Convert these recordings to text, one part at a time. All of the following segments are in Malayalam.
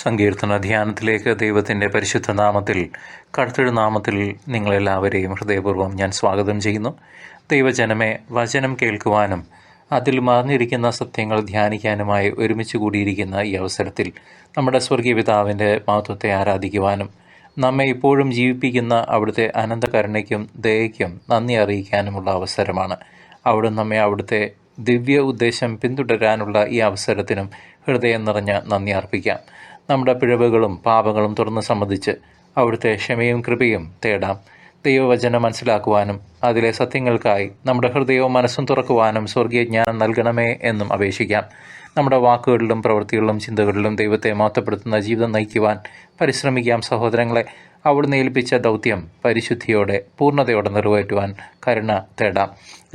സങ്കീർത്തന ധ്യാനത്തിലേക്ക് ദൈവത്തിൻ്റെ പരിശുദ്ധ നാമത്തിൽ കർത്തൃനാമത്തിൽ നിങ്ങളെല്ലാവരെയും ഹൃദയപൂർവ്വം ഞാൻ സ്വാഗതം ചെയ്യുന്നു. ദൈവജനമേ, വചനം കേൾക്കുവാനും അതിൽ മറഞ്ഞിരിക്കുന്ന സത്യങ്ങൾ ധ്യാനിക്കാനുമായി ഒരുമിച്ച് കൂടിയിരിക്കുന്ന ഈ അവസരത്തിൽ നമ്മുടെ സ്വർഗീയ പിതാവിൻ്റെ മഹത്വത്തെ ആരാധിക്കുവാനും നമ്മെ ഇപ്പോഴും ജീവിപ്പിക്കുന്ന അവിടുത്തെ അനന്തകരുണയ്ക്കും ദയയ്ക്കും നന്ദി അറിയിക്കാനുമുള്ള അവസരമാണ്. അവിടുന്ന് നമ്മെ അവിടുത്തെ ദിവ്യ ഉദ്ദേശം പിന്തുടരാനുള്ള ഈ അവസരത്തിനും ഹൃദയം നിറഞ്ഞ നന്ദി അർപ്പിക്കാം. നമ്മുടെ പിഴവുകളും പാപങ്ങളും തുറന്ന് സമ്മതിച്ച് അവിടുത്തെ ക്ഷമയും കൃപയും തേടാം. ദൈവവചനം മനസ്സിലാക്കുവാനും അതിലെ സത്യങ്ങൾക്കായി നമ്മുടെ ഹൃദയവും മനസ്സും തുറക്കുവാനും സ്വർഗീയ ജ്ഞാനം നൽകണമേ എന്നും അപേക്ഷിക്കാം. നമ്മുടെ വാക്കുകളിലും പ്രവൃത്തികളിലും ചിന്തകളിലും ദൈവത്തെ മഹത്വപ്പെടുത്തുന്ന ജീവിതം നയിക്കുവാൻ പരിശ്രമിക്കാം. സഹോദരങ്ങളെ, അവിടുന്ന് ഏൽപ്പിച്ച ദൗത്യം പരിശുദ്ധിയോടെ പൂർണ്ണതയോടെ നിറവേറ്റുവാൻ കരുണ തേടാം.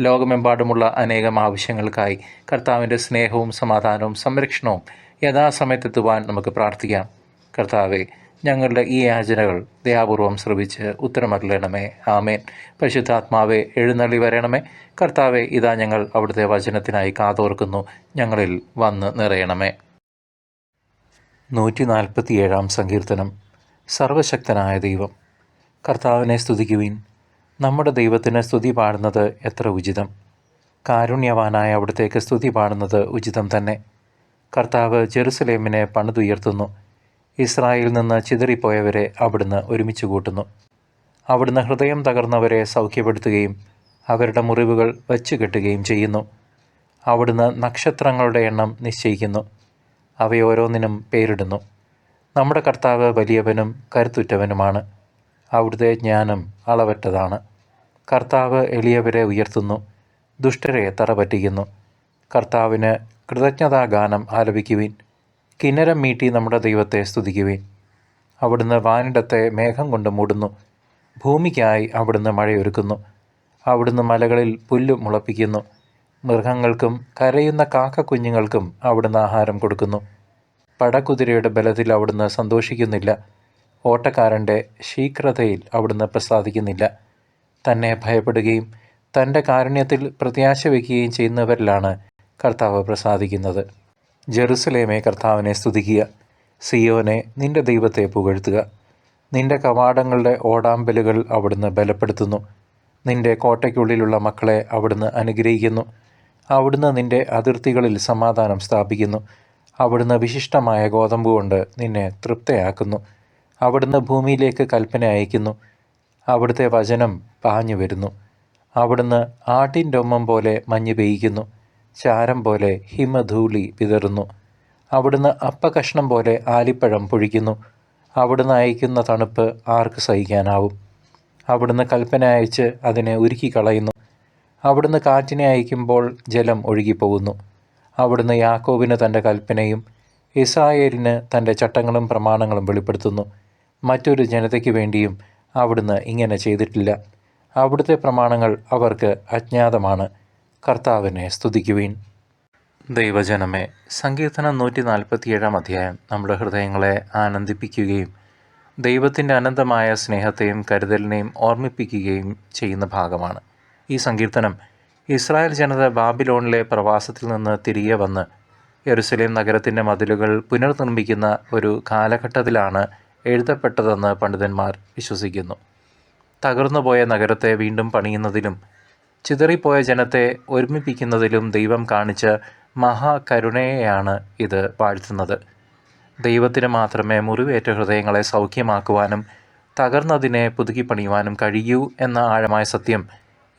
ലോകമെമ്പാടുമുള്ള അനേകം ആവശ്യങ്ങൾക്കായി കർത്താവിൻ്റെ സ്നേഹവും സമാധാനവും സംരക്ഷണവും യഥാസമയത്തെത്തുവാൻ നമുക്ക് പ്രാർത്ഥിക്കാം. കർത്താവെ, ഞങ്ങളുടെ ഈ യാചനകൾ ദയാപൂർവം ശ്രവിച്ച് ഉത്തരമരുളണമേ. ആമേൻ. പരിശുദ്ധാത്മാവെ, എഴുന്നള്ളി വരണമേ. കർത്താവെ, ഇതാ ഞങ്ങൾ അവിടുത്തെ വചനത്തിനായി കാതോർക്കുന്നു. ഞങ്ങളിൽ വന്ന് നിറയണമേ. 147 സങ്കീർത്തനം. സർവശക്തനായ ദൈവം. കർത്താവിനെ സ്തുതിക്കുവിൻ. നമ്മുടെ ദൈവത്തിന് സ്തുതി പാടുന്നത് എത്ര ഉചിതം. കാരുണ്യവാനായ അവിടത്തേക്ക് സ്തുതി പാടുന്നത് ഉചിതം തന്നെ. കർത്താവ് ജെറുസലേമിനെ പണിതുയർത്തുന്നു. ഇസ്രായേലിൽ നിന്ന് ചിതറിപ്പോയവരെ അവിടുന്ന് ഒരുമിച്ച് കൂട്ടുന്നു. അവിടുന്ന് ഹൃദയം തകർന്നവരെ സൗഖ്യപ്പെടുത്തുകയും അവരുടെ മുറിവുകൾ വച്ചുകെട്ടുകയും ചെയ്യുന്നു. അവിടുന്ന് നക്ഷത്രങ്ങളുടെ എണ്ണം നിശ്ചയിക്കുന്നു, അവയോരോന്നിനും പേരിടുന്നു. നമ്മുടെ കർത്താവ് വലിയവനും കരുത്തുറ്റവനുമാണ്. അവിടുത്തെ ജ്ഞാനം അളവറ്റതാണ്. കർത്താവ് എളിയവരെ ഉയർത്തുന്നു, ദുഷ്ടരെ തറപറ്റിക്കുന്നു. കർത്താവിന് കൃതജ്ഞതാഗാനം ആലപിക്കുവിൻ. കിന്നരം മീട്ടി നമ്മുടെ ദൈവത്തെ സ്തുതിക്കുവിൻ. അവിടുന്ന് വാനിടത്തെ മേഘം കൊണ്ട് മൂടുന്നു. ഭൂമിക്കായി അവിടുന്ന് മഴയൊരുക്കുന്നു. അവിടുന്ന് മലകളിൽ പുല്ല് മുളപ്പിക്കുന്നു. മൃഗങ്ങൾക്കും കരയുന്ന കാക്കക്കുഞ്ഞുങ്ങൾക്കും അവിടുന്ന് ആഹാരം കൊടുക്കുന്നു. പടക്കുതിരയുടെ ബലത്തിൽ അവിടുന്ന് സന്തോഷിക്കുന്നില്ല. ഓട്ടക്കാരൻ്റെ ശീഘ്രതയിൽ അവിടുന്ന് പ്രസാദിക്കുന്നില്ല. തന്നെ ഭയപ്പെടുകയും തൻ്റെ കാരുണ്യത്തിൽ പ്രത്യാശ വയ്ക്കുകയും ചെയ്യുന്നവരിലാണ് കർത്താവ് പ്രസാദിക്കുന്നത്. ജെറുസലേമേ, കർത്താവിനെ സ്തുതിക്കുക. സിയോനെ, നിന്റെ ദൈവത്തെ പുകഴ്ത്തുക. നിന്റെ കവാടങ്ങളുടെ ഓടാമ്പലുകൾ അവിടുന്ന് ബലപ്പെടുത്തുന്നു. നിന്റെ കോട്ടയ്ക്കുള്ളിലുള്ള മക്കളെ അവിടുന്ന് അനുഗ്രഹിക്കുന്നു. അവിടുന്ന് നിന്റെ അതിർത്തികളിൽ സമാധാനം സ്ഥാപിക്കുന്നു. അവിടുന്ന് വിശിഷ്ടമായ ഗോതമ്പ് കൊണ്ട് നിന്നെ തൃപ്തയാക്കുന്നു. അവിടുന്ന് ഭൂമിയിലേക്ക് കൽപ്പന അയക്കുന്നു. അവിടുത്തെ വചനം പാഞ്ഞു വരുന്നു. അവിടുന്ന് ആട്ടിൻ രോമം പോലെ മഞ്ഞ് പെയ്യിക്കുന്നു. ചാരം പോലെ ഹിമധൂളി വിതറുന്നു. അവിടുന്ന് അപ്പകഷ്ണം പോലെ ആലിപ്പഴം പൊഴിക്കുന്നു. അവിടുന്ന് അയക്കുന്ന തണുപ്പ് ആർക്ക് സഹിക്കാനാവും? അവിടുന്ന് കൽപ്പന അയച്ച് അതിനെ ഉരുക്കി കളയുന്നു. അവിടുന്ന് കാറ്റിനെ അയക്കുമ്പോൾ ജലം ഒഴുകിപ്പോകുന്നു. അവിടുന്ന് യാക്കോബിന് തൻ്റെ കൽപ്പനയും ഇസ്രായേലിന് തൻ്റെ ചട്ടങ്ങളും പ്രമാണങ്ങളും വെളിപ്പെടുത്തുന്നു. മറ്റൊരു ജനതയ്ക്ക് വേണ്ടിയും അവിടുന്ന് ഇങ്ങനെ ചെയ്തിട്ടില്ല. അവിടുത്തെ പ്രമാണങ്ങൾ അവർക്ക് അജ്ഞാതമാണ്. കർത്താവിനെ സ്തുതിക്കുവിൻ. ദൈവജനമേ, സങ്കീർത്തനം 147 അധ്യായം നമ്മുടെ ഹൃദയങ്ങളെ ആനന്ദിപ്പിക്കുകയും ദൈവത്തിൻ്റെ അനന്തമായ സ്നേഹത്തെയും കരുതലിനെയും ഓർമ്മിപ്പിക്കുകയും ചെയ്യുന്ന ഭാഗമാണ്. ഈ സങ്കീർത്തനം ഇസ്രായേൽ ജനത ബാബിലോണിലെ പ്രവാസത്തിൽ നിന്ന് തിരികെ വന്ന് യെരുശലേം നഗരത്തിൻ്റെ മതിലുകൾ പുനർനിർമ്മിക്കുന്ന ഒരു കാലഘട്ടത്തിലാണ് എഴുതപ്പെട്ടതെന്ന് പണ്ഡിതന്മാർ വിശ്വസിക്കുന്നു. തകർന്നുപോയ നഗരത്തെ വീണ്ടും പണിയുന്നതിലും ചിതറിപ്പോയ ജനത്തെ ഒരുമിപ്പിക്കുന്നതിലും ദൈവം കാണിച്ച മഹാകരുണയെയാണ് ഇത് വാഴ്ത്തുന്നത്. ദൈവത്തിന് മാത്രമേ മുറിവേറ്റ ഹൃദയങ്ങളെ സൗഖ്യമാക്കുവാനും തകർന്നതിനെ പുതുക്കിപ്പണിയുവാനും കഴിയൂ എന്ന ആഴമായ സത്യം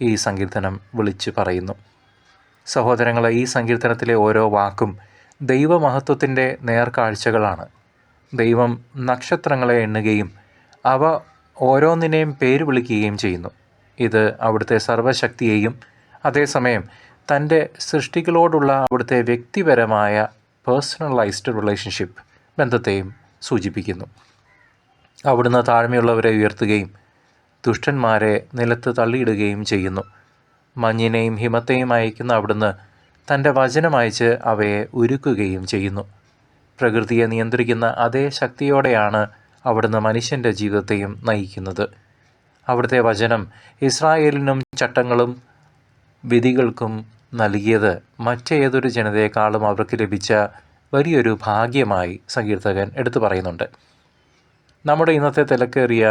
ഈ സങ്കീർത്തനം വിളിച്ചു പറയുന്നു. സഹോദരങ്ങളെ, ഈ സങ്കീർത്തനത്തിലെ ഓരോ വാക്കും ദൈവമഹത്വത്തിൻ്റെ നേർക്കാഴ്ചകളാണ്. ദൈവം നക്ഷത്രങ്ങളെ എണ്ണുകയും അവ ഓരോന്നിനെയും പേര് വിളിക്കുകയും ചെയ്യുന്നു. ഇത് അവിടുത്തെ സർവശക്തിയെയും അതേസമയം തൻ്റെ സൃഷ്ടികളോടുള്ള അവിടുത്തെ വ്യക്തിപരമായ പേഴ്സണലൈസ്ഡ് റിലേഷൻഷിപ്പ് ബന്ധത്തെയും സൂചിപ്പിക്കുന്നു. അവിടുന്ന് താഴ്മയുള്ളവരെ ഉയർത്തുകയും ദുഷ്ടന്മാരെ നിലത്ത് തള്ളിയിടുകയും ചെയ്യുന്നു. മഞ്ഞിനെയും ഹിമത്തെയും അയക്കുന്ന അവിടുന്ന് തൻ്റെ വചനമയച്ച് അവയെ ഉരുക്കുകയും ചെയ്യുന്നു. പ്രകൃതിയെ നിയന്ത്രിക്കുന്ന അതേ ശക്തിയോടെയാണ് അവിടുന്ന് മനുഷ്യൻ്റെ ജീവിതത്തെയും നയിക്കുന്നത്. അവിടുത്തെ വചനം ഇസ്രായേലിനും ചട്ടങ്ങളും വിധികൾക്കും നൽകിയത് മറ്റേതൊരു ജനതയെക്കാളും അവർക്ക് ലഭിച്ച വലിയൊരു ഭാഗ്യമായി സങ്കീർത്തകൻ എടുത്തു പറയുന്നുണ്ട്. നമ്മുടെ ഇന്നത്തെ തിരക്കേറിയ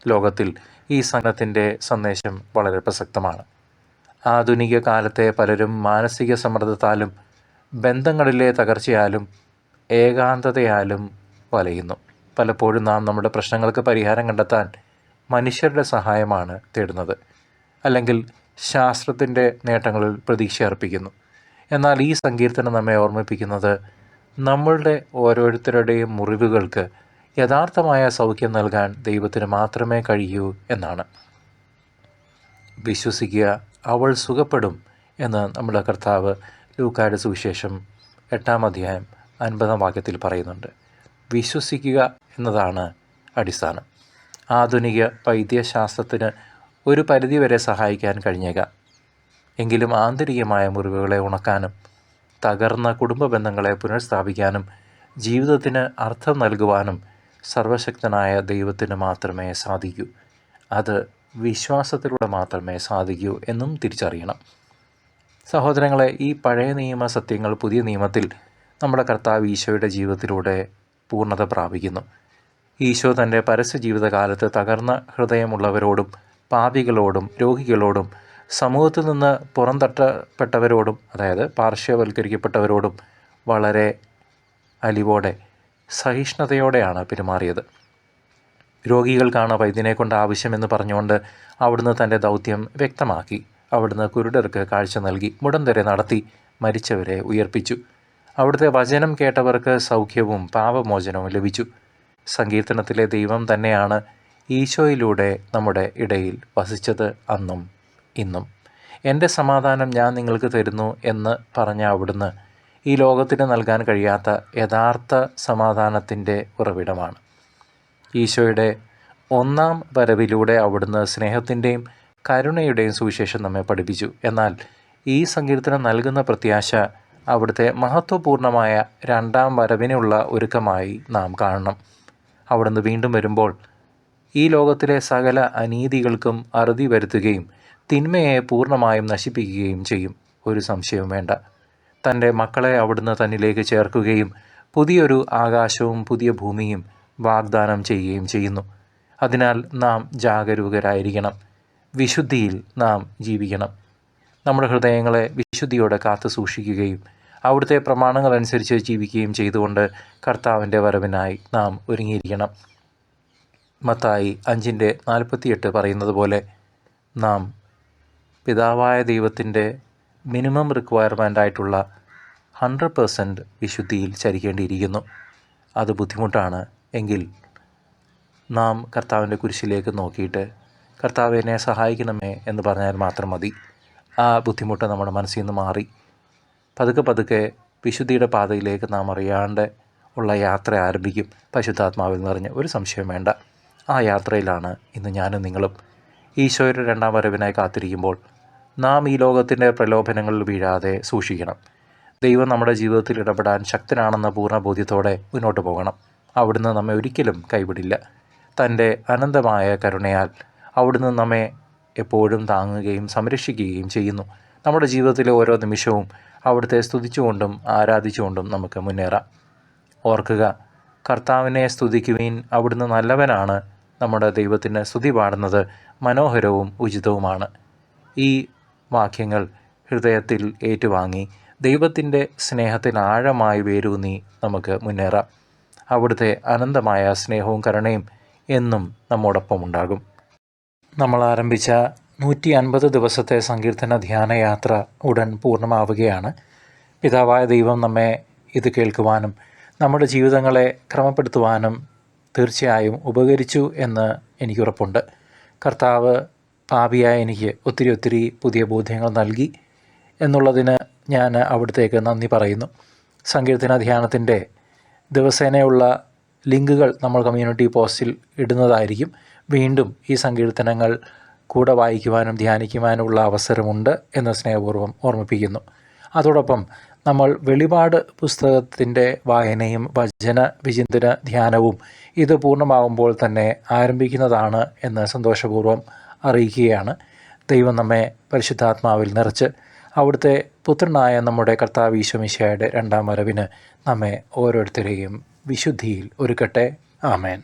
ലോകത്തിൽ ഈ സംഘത്തിൻ്റെ സന്ദേശം വളരെ പ്രസക്തമാണ്. ആധുനിക കാലത്തെ പലരും മാനസിക സമ്മർദ്ദത്താലും ബന്ധങ്ങളിലെ തകർച്ചയാലും ഏകാന്തതയാലും വലയുന്നു. പലപ്പോഴും നാം നമ്മുടെ പ്രശ്നങ്ങൾക്ക് പരിഹാരം കണ്ടെത്താൻ മനുഷ്യരുടെ സഹായമാണ് തേടുന്നത്, അല്ലെങ്കിൽ ശാസ്ത്രത്തിൻ്റെ നേട്ടങ്ങളിൽ പ്രതീക്ഷ അർപ്പിക്കുന്നു. എന്നാൽ ഈ സങ്കീർത്തനം നമ്മെ ഓർമ്മിപ്പിക്കുന്നത് നമ്മളുടെ ഓരോരുത്തരുടെയും മുറിവുകൾക്ക് യഥാർത്ഥമായ സൗഖ്യം നൽകാൻ ദൈവത്തിന് മാത്രമേ കഴിയൂ എന്നാണ്. വിശ്വസിക്കുക, അവൾ സുഖപ്പെടും എന്ന് നമ്മുടെ കർത്താവ് ലൂക്കായുടെ സുവിശേഷം 8-ാം അധ്യായം 50-ാം വാക്യത്തിൽ പറയുന്നുണ്ട്. വിശ്വസിക്കുക എന്നതാണ് അടിസ്ഥാനം. ആധുനിക വൈദ്യശാസ്ത്രത്തിന് ഒരു പരിധിവരെ സഹായിക്കാൻ കഴിഞ്ഞേക്കാം. എങ്കിലും ആന്തരികമായ മുറിവുകളെ ഉണക്കാനും തകർന്ന കുടുംബ ബന്ധങ്ങളെ പുനഃസ്ഥാപിക്കാനും ജീവിതത്തിന് അർത്ഥം നൽകുവാനും സർവശക്തനായ ദൈവത്തിന് മാത്രമേ സാധിക്കൂ. അത് വിശ്വാസത്തിലൂടെ മാത്രമേ സാധിക്കൂ എന്നും തിരിച്ചറിയണം. സഹോദരങ്ങളെ, ഈ പഴയ നിയമ സത്യങ്ങൾ പുതിയ നിയമത്തിൽ നമ്മുടെ കർത്താവ് ഈശോയുടെ ജീവിതത്തിലൂടെ പൂർണ്ണത പ്രാപിക്കുന്നു. ഈശോ തൻ്റെ പരസ്യ ജീവിതകാലത്ത് തകർന്ന ഹൃദയമുള്ളവരോടും പാപികളോടും രോഗികളോടും സമൂഹത്തിൽ നിന്ന് പുറന്തട്ടപ്പെട്ടവരോടും, അതായത് പാർശ്വവൽക്കരിക്കപ്പെട്ടവരോടും വളരെ അലിവോടെ സഹിഷ്ണുതയോടെയാണ് പെരുമാറിയത്. രോഗികൾക്കാണ് വൈദ്യനെ കൊണ്ട് ആവശ്യമെന്ന് പറഞ്ഞുകൊണ്ട് അവിടുന്ന് തൻ്റെ ദൗത്യം വ്യക്തമാക്കി. അവിടുന്ന് കുരുടർക്ക് കാഴ്ച നൽകി, മുടന്തരെ നടത്തി, മരിച്ചവരെ ഉയർപ്പിച്ചു. അവിടുത്തെ വചനം കേട്ടവർക്ക് സൗഖ്യവും പാപമോചനവും ലഭിച്ചു. സങ്കീർത്തനത്തിലെ ദൈവം തന്നെയാണ് ഈശോയിലൂടെ നമ്മുടെ ഇടയിൽ വസിച്ചത് അന്നും ഇന്നും. എൻ്റെ സമാധാനം ഞാൻ നിങ്ങൾക്ക് തരുന്നു എന്ന് പറഞ്ഞ അവിടുന്ന് ഈ ലോകത്തിന് നൽകാൻ കഴിയാത്ത യഥാർത്ഥ സമാധാനത്തിൻ്റെ ഉറവിടമാണ്. ഈശോയുടെ ഒന്നാം വരവിലൂടെ അവിടുന്ന് സ്നേഹത്തിൻ്റെയും കരുണയുടെയും സുവിശേഷം നമ്മെ പഠിപ്പിച്ചു. എന്നാൽ ഈ സങ്കീർത്തനം നൽകുന്ന പ്രത്യാശ അവിടുത്തെ മഹത്വപൂർണമായ രണ്ടാം വരവിനുള്ള ഒരുക്കമായി നാം കാണണം. അവിടുന്ന് വീണ്ടും വരുമ്പോൾ ഈ ലോകത്തിലെ സകല അനീതികൾക്കും അറുതി വരുത്തുകയും തിന്മയെ പൂർണ്ണമായും നശിപ്പിക്കുകയും ചെയ്യും. ഒരു സംശയവും വേണ്ട. തൻ്റെ മക്കളെ അവിടുന്ന് തന്നിലേക്ക് ചേർക്കുകയും പുതിയൊരു ആകാശവും പുതിയ ഭൂമിയും വാഗ്ദാനം ചെയ്യുകയും ചെയ്യുന്നു. അതിനാൽ നാം ജാഗരൂകരായിരിക്കണം. വിശുദ്ധിയിൽ നാം ജീവിക്കണം. നമ്മുടെ ഹൃദയങ്ങളെ വിശുദ്ധിയോടെ കാത്തു സൂക്ഷിക്കുകയും അവിടുത്തെ പ്രമാണങ്ങളനുസരിച്ച് ജീവിക്കുകയും ചെയ്തുകൊണ്ട് കർത്താവിൻ്റെ വരവിനായി നാം ഒരുങ്ങിയിരിക്കണം. മത്തായി 5:48 പറയുന്നത് പോലെ നാം പിതാവായ ദൈവത്തിൻ്റെ മിനിമം റിക്വയർമെൻ്റായിട്ടുള്ള 100% വിശുദ്ധിയിൽ ചരിക്കേണ്ടിയിരിക്കുന്നു. അത് ബുദ്ധിമുട്ടാണ്. എങ്കിൽ നാം കർത്താവിൻ്റെ കുരിശിലേക്ക് നോക്കിയിട്ട് കർത്താവ് എന്നെ സഹായിക്കണമേ എന്ന് പറഞ്ഞാൽ മാത്രം മതി. ആ ബുദ്ധിമുട്ട് നമ്മുടെ മനസ്സിൽ നിന്ന് മാറി പതുക്കെ പതുക്കെ വിശുദ്ധിയുടെ പാതയിലേക്ക് നാം അറിയാണ്ട് ഉള്ള യാത്ര ആരംഭിക്കും. പരിശുദ്ധാത്മാവിൽ നിറഞ്ഞ് ഒരു സംശയം വേണ്ട. ആ യാത്രയിലാണ് ഇന്ന് ഞാനും നിങ്ങളും. ഈശോയുടെ രണ്ടാം വരവിനായി കാത്തിരിക്കുമ്പോൾ നാം ഈ ലോകത്തിൻ്റെ പ്രലോഭനങ്ങളിൽ വീഴാതെ സൂക്ഷിക്കണം. ദൈവം നമ്മുടെ ജീവിതത്തിൽ ഇടപെടാൻ ശക്തനാണെന്ന പൂർണ്ണ ബോധ്യത്തോടെ മുന്നോട്ട് പോകണം. അവിടുന്ന് നമ്മെ ഒരിക്കലും കൈവിടില്ല. തൻ്റെ അനന്തമായ കരുണയാൽ അവിടുന്ന് നമ്മെ എപ്പോഴും താങ്ങുകയും സംരക്ഷിക്കുകയും ചെയ്യുന്നു. നമ്മുടെ ജീവിതത്തിലെ ഓരോ നിമിഷവും അവിടുത്തെ സ്തുതിച്ചുകൊണ്ടും ആരാധിച്ചുകൊണ്ടും നമുക്ക് മുന്നേറാം. ഓർക്കുക, കർത്താവിനെ സ്തുതിക്കുവിൻ, അവിടുന്ന് നല്ലവനാണ്. നമ്മുടെ ദൈവത്തിന് സ്തുതി പാടുന്നത് മനോഹരവും ഉചിതവുമാണ്. ഈ വാക്യങ്ങൾ ഹൃദയത്തിൽ ഏറ്റുവാങ്ങി ദൈവത്തിൻ്റെ സ്നേഹത്തിൽ ആഴമായി വേരൂന്നി നമുക്ക് മുന്നേറാം. അവിടുത്തെ അനന്തമായ സ്നേഹവും കരുണയും എന്നും നമ്മോടൊപ്പം ഉണ്ടാകും. നമ്മൾ ആരംഭിച്ച 150 ദിവസത്തെ സങ്കീർത്തന ധ്യാനയാത്ര ഉടൻ പൂർണ്ണമാവുകയാണ്. പിതാവായ ദൈവം നമ്മെ ഇത് കേൾക്കുവാനും നമ്മുടെ ജീവിതങ്ങളെ ക്രമപ്പെടുത്തുവാനും തീർച്ചയായും ഉപകരിച്ചു എന്ന് എനിക്കുറപ്പുണ്ട്. കർത്താവ് പാപിയായ എനിക്ക് ഒത്തിരി പുതിയ ബോധ്യങ്ങൾ നൽകി എന്നുള്ളതിന് ഞാൻ അവിടത്തേക്ക് നന്ദി പറയുന്നു. സങ്കീർത്തന ധ്യാനത്തിൻ്റെ ദിവസേനയുള്ള ലിങ്കുകൾ നമ്മൾ കമ്മ്യൂണിറ്റി പോസ്റ്റിൽ ഇടുന്നതായിരിക്കും. വീണ്ടും ഈ സങ്കീർത്തനങ്ങൾ കൂടെ വായിക്കുവാനും ധ്യാനിക്കുവാനുമുള്ള അവസരമുണ്ട് എന്ന് സ്നേഹപൂർവ്വം ഓർമ്മിപ്പിക്കുന്നു. അതോടൊപ്പം നമ്മൾ വെളിപാട് പുസ്തകത്തിൻ്റെ വായനയും വചന വിചിന്തന ധ്യാനവും ഇത് പൂർണ്ണമാകുമ്പോൾ തന്നെ ആരംഭിക്കുന്നതാണ് എന്ന് സന്തോഷപൂർവ്വം അറിയിക്കുകയാണ്. ദൈവം നമ്മെ പരിശുദ്ധാത്മാവിൽ നിറച്ച് അവിടുത്തെ പുത്രനായ നമ്മുടെ കർത്താവ് ഈശോ മിശിഹായുടെ രണ്ടാം വരവിന് നമ്മെ ഓരോരുത്തരെയും വിശുദ്ധിയിൽ ഒരുക്കട്ടെ. ആമേൻ.